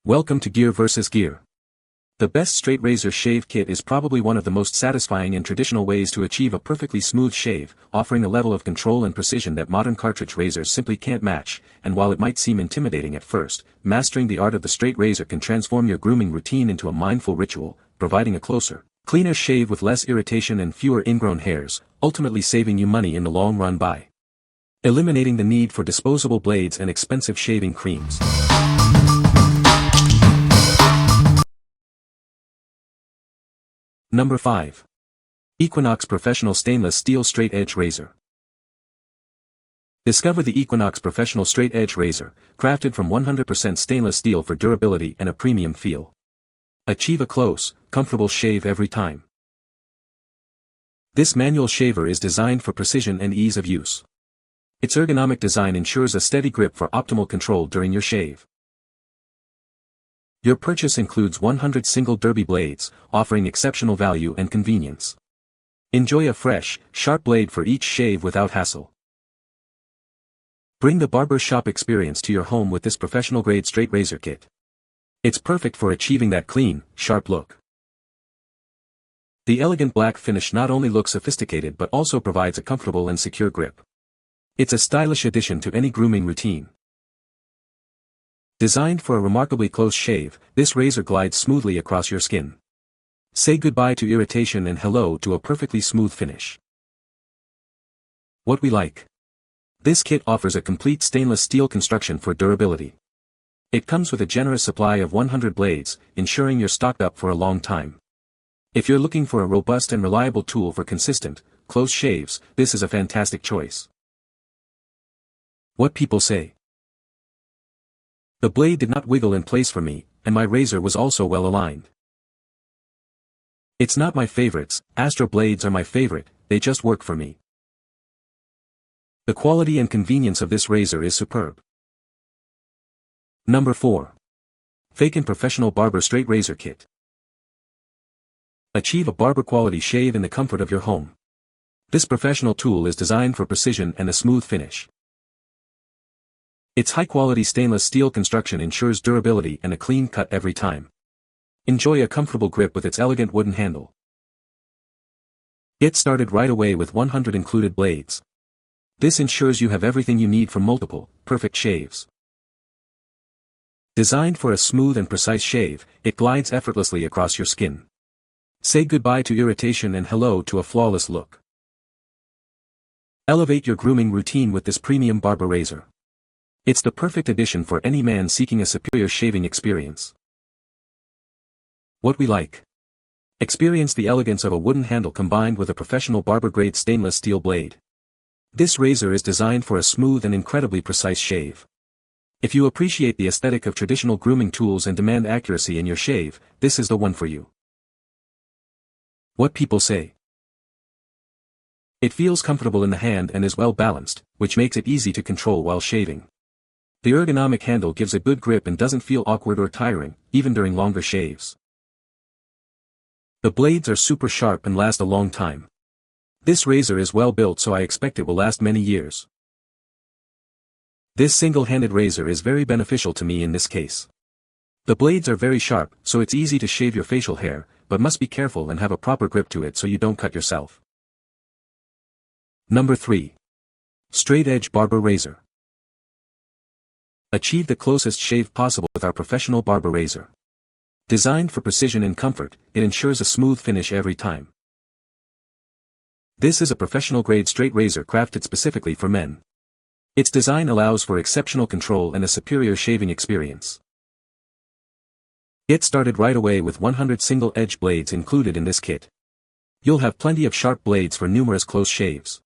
Welcome to Gear vs. Gear. The best straight razor shave kit is probably one of the most satisfying and traditional ways to achieve a perfectly smooth shave, offering a level of control and precision that modern cartridge razors simply can't match, and while it might seem intimidating at first, mastering the art of the straight razor can transform your grooming routine into a mindful ritual, providing a closer, cleaner shave with less irritation and fewer ingrown hairs, ultimately saving you money in the long run by eliminating the need for disposable blades and expensive shaving creams. Number 5. Equinox Professional Stainless Steel Straight Edge Razor. Discover the Equinox Professional Straight Edge Razor, crafted from 100% stainless steel for durability and a premium feel. Achieve a close, comfortable shave every time. This manual shaver is designed for precision and ease of use. Its ergonomic design ensures a steady grip for optimal control during your shave. Your purchase includes 100 single derby blades, offering exceptional value and convenience. Enjoy a fresh, sharp blade for each shave without hassle. Bring the barber shop experience to your home with this professional-grade straight razor kit. It's perfect for achieving that clean, sharp look. The elegant black finish not only looks sophisticated but also provides a comfortable and secure grip. It's a stylish addition to any grooming routine. Designed for a remarkably close shave, this razor glides smoothly across your skin. Say goodbye to irritation and hello to a perfectly smooth finish. What we like. This kit offers a complete stainless steel construction for durability. It comes with a generous supply of 100 blades, ensuring you're stocked up for a long time. If you're looking for a robust and reliable tool for consistent, close shaves, this is a fantastic choice. What people say. The blade did not wiggle in place for me, and my razor was also well aligned. It's not my favorites, Astro blades are my favorite, they just work for me. The quality and convenience of this razor is superb. Number 4. Facón Professional Barber Straight Razor Kit. Achieve a barber quality shave in the comfort of your home. This professional tool is designed for precision and a smooth finish. Its high-quality stainless steel construction ensures durability and a clean cut every time. Enjoy a comfortable grip with its elegant wooden handle. Get started right away with 100 included blades. This ensures you have everything you need for multiple, perfect shaves. Designed for a smooth and precise shave, it glides effortlessly across your skin. Say goodbye to irritation and hello to a flawless look. Elevate your grooming routine with this premium barber razor. It's the perfect addition for any man seeking a superior shaving experience. What we like. Experience the elegance of a wooden handle combined with a professional barber-grade stainless steel blade. This razor is designed for a smooth and incredibly precise shave. If you appreciate the aesthetic of traditional grooming tools and demand accuracy in your shave, this is the one for you. What people say. It feels comfortable in the hand and is well balanced, which makes it easy to control while shaving. The ergonomic handle gives a good grip and doesn't feel awkward or tiring, even during longer shaves. The blades are super sharp and last a long time. This razor is well built, so I expect it will last many years. This single-handed razor is very beneficial to me in this case. The blades are very sharp, so it's easy to shave your facial hair, but must be careful and have a proper grip to it so you don't cut yourself. Number 3. Straight Edge Barber Razor. Achieve the closest shave possible with our professional barber razor. Designed for precision and comfort, it ensures a smooth finish every time. This is a professional-grade straight razor crafted specifically for men. Its design allows for exceptional control and a superior shaving experience. Get started right away with 100 single-edge blades included in this kit. You'll have plenty of sharp blades for numerous close shaves.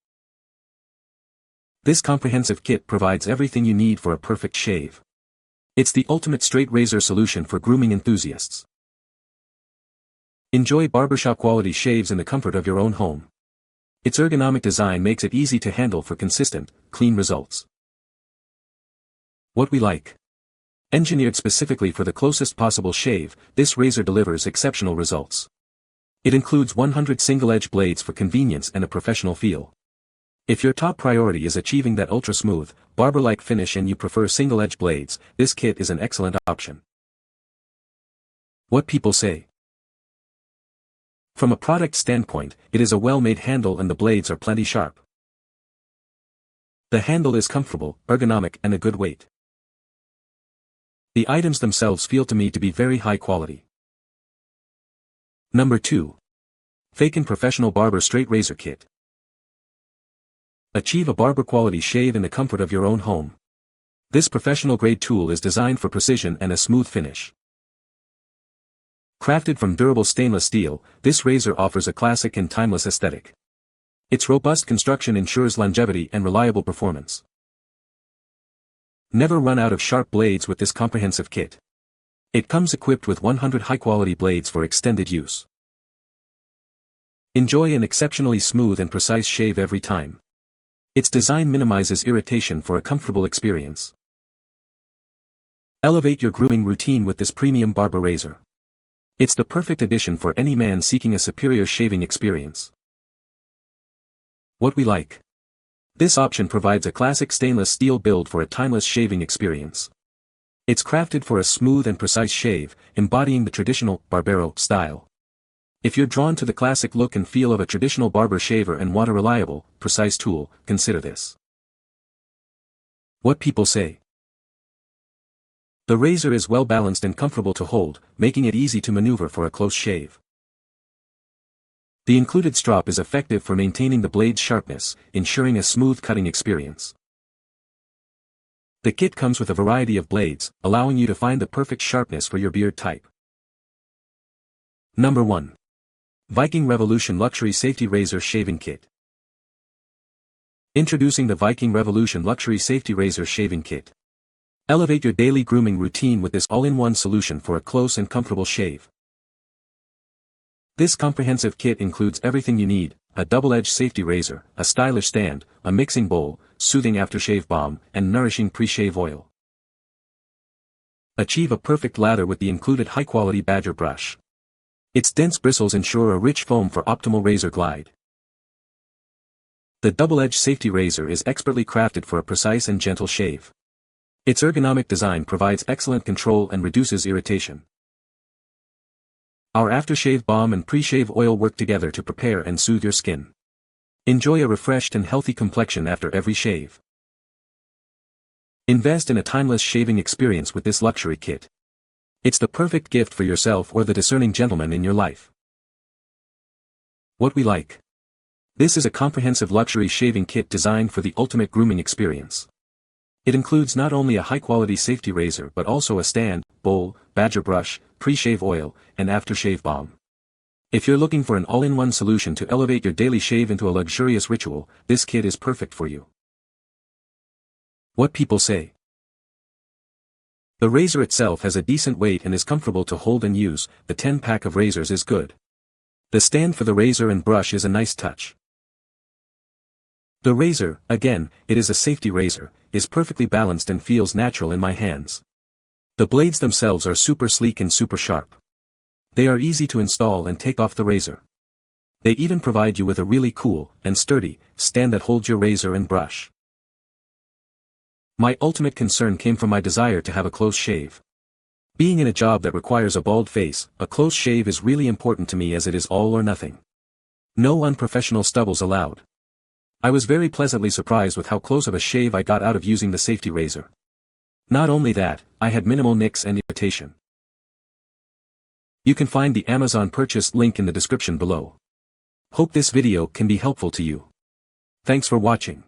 This comprehensive kit provides everything you need for a perfect shave. It's the ultimate straight razor solution for grooming enthusiasts. Enjoy barbershop quality shaves in the comfort of your own home. Its ergonomic design makes it easy to handle for consistent, clean results. What we like. Engineered specifically for the closest possible shave, this razor delivers exceptional results. It includes 100 single-edge blades for convenience and a professional feel. If your top priority is achieving that ultra-smooth, barber-like finish and you prefer single-edge blades, this kit is an excellent option. What people say. From a product standpoint, it is a well-made handle and the blades are plenty sharp. The handle is comfortable, ergonomic and a good weight. The items themselves feel to me to be very high quality. Number 2. Facón Professional Barber Straight Razor Kit. Achieve a barber quality shave in the comfort of your own home. This professional-grade tool is designed for precision and a smooth finish. Crafted from durable stainless steel, this razor offers a classic and timeless aesthetic. Its robust construction ensures longevity and reliable performance. Never run out of sharp blades with this comprehensive kit. It comes equipped with 100 high-quality blades for extended use. Enjoy an exceptionally smooth and precise shave every time. Its design minimizes irritation for a comfortable experience. Elevate your grooming routine with this premium barber razor. It's the perfect addition for any man seeking a superior shaving experience. What we like. This option provides a classic stainless steel build for a timeless shaving experience. It's crafted for a smooth and precise shave, embodying the traditional barbero style. If you're drawn to the classic look and feel of a traditional barber shaver and want a reliable, precise tool, consider this. What people say. The razor is well balanced and comfortable to hold, making it easy to maneuver for a close shave. The included strop is effective for maintaining the blade's sharpness, ensuring a smooth cutting experience. The kit comes with a variety of blades, allowing you to find the perfect sharpness for your beard type. Number 1. Viking Revolution Luxury Safety Razor Shaving Kit. Introducing the Viking Revolution Luxury Safety Razor Shaving Kit. Elevate your daily grooming routine with this all-in-one solution for a close and comfortable shave. This comprehensive kit includes everything you need: a double-edged safety razor, a stylish stand, a mixing bowl, soothing aftershave balm, and nourishing pre-shave oil. Achieve a perfect lather with the included high-quality Badger brush. Its dense bristles ensure a rich foam for optimal razor glide. The double-edged safety razor is expertly crafted for a precise and gentle shave. Its ergonomic design provides excellent control and reduces irritation. Our aftershave balm and pre-shave oil work together to prepare and soothe your skin. Enjoy a refreshed and healthy complexion after every shave. Invest in a timeless shaving experience with this luxury kit. It's the perfect gift for yourself or the discerning gentleman in your life. What we like. This is a comprehensive luxury shaving kit designed for the ultimate grooming experience. It includes not only a high-quality safety razor but also a stand, bowl, Badger brush, pre-shave oil, and aftershave balm. If you're looking for an all-in-one solution to elevate your daily shave into a luxurious ritual, this kit is perfect for you. What people say. The razor itself has a decent weight and is comfortable to hold and use. The 10-pack of razors is good. The stand for the razor and brush is a nice touch. The razor, again, it is a safety razor, is perfectly balanced and feels natural in my hands. The blades themselves are super sleek and super sharp. They are easy to install and take off the razor. They even provide you with a really cool and sturdy stand that holds your razor and brush. My ultimate concern came from my desire to have a close shave. Being in a job that requires a bald face, a close shave is really important to me as it is all or nothing. No unprofessional stubbles allowed. I was very pleasantly surprised with how close of a shave I got out of using the safety razor. Not only that, I had minimal nicks and irritation. You can find the Amazon purchase link in the description below. Hope this video can be helpful to you. Thanks for watching.